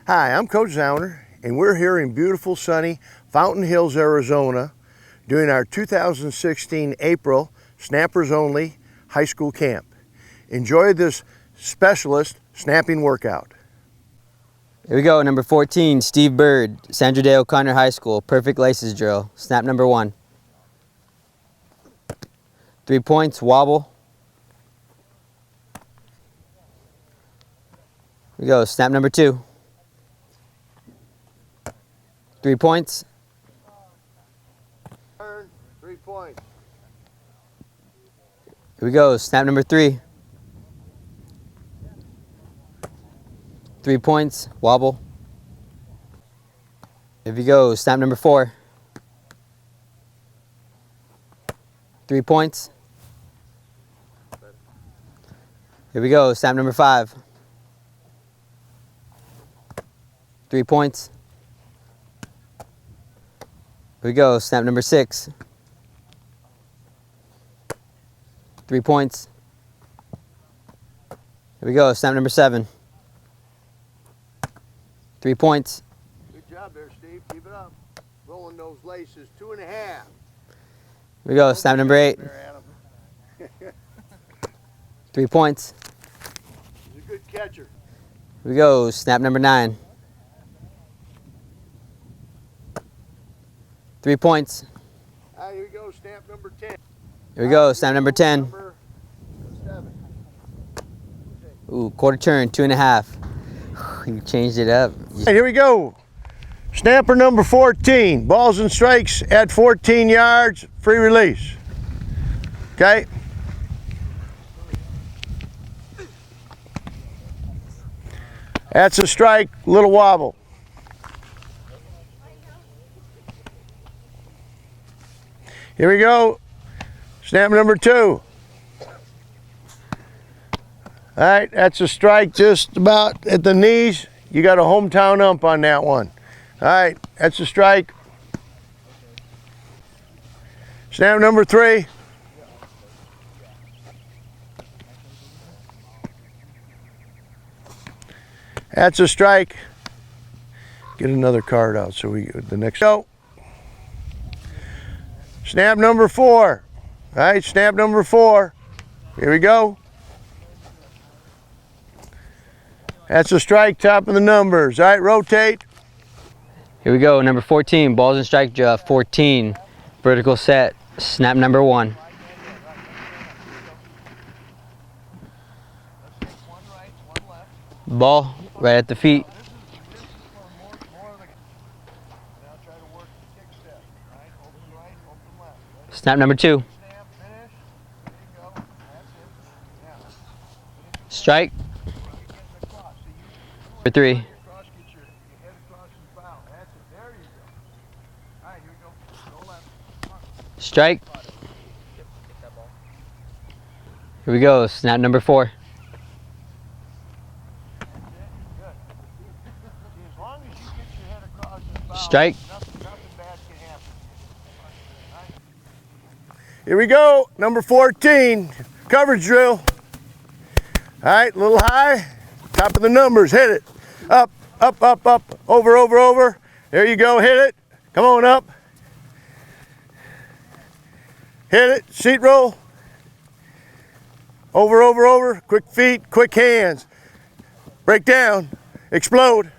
Hi, I'm Coach Zauner, and we're here in beautiful sunny Fountain Hills, Arizona, doing our 2016 April Snappers Only High School Camp. Enjoy this specialist snapping workout. Here we go, number 14, Steve Bird, Sandra Day O'Connor High School, perfect laces drill. Snap number 1. 3 points, wobble. Here we go, snap number 2. 3 points. Turn, 3 points. Here we go, snap number 3. 3 points, wobble. Here we go, snap number 4. 3 points. Here we go, snap number 5. 3 points. Here we go, snap number 6. 3 points. Here we go, snap number 7. 3 points. Good job there, Steve. Keep it up. Rolling those laces, 2.5. Here we go, snap number 8. 3 points. He's a good catcher. Here we go, snap number 9. 3 points. Here we go, snap number 10. Here we go, snap number 10. Number 7. Ooh, quarter turn, 2.5. You changed it up. Hey, here we go. Snapper number 14. Balls and strikes at 14 yards, free release. Okay? That's a strike, little wobble. Here we go. Snap number 2. All right, that's a strike just about at the knees. You got a hometown ump on that one. All right, that's a strike. Snap number 3. That's a strike. Get another card out so we the next go. Snap number 4. All right, snap number 4. Here we go. That's a strike, top of the numbers. All right, rotate. Here we go, number 14, balls and strike drill, 14, vertical set, snap number 1. Ball right at the feet. Snap number 2. Strike. Number 3. Strike. Here we go, snap number 4. Strike. Here we go, number 14, coverage drill. All right, a little high, top of the numbers, hit it. Up, up, up, up, over, over, over. There you go, hit it. Come on up. Hit it, seat roll. Over, over, over, quick feet, quick hands. Break down, explode.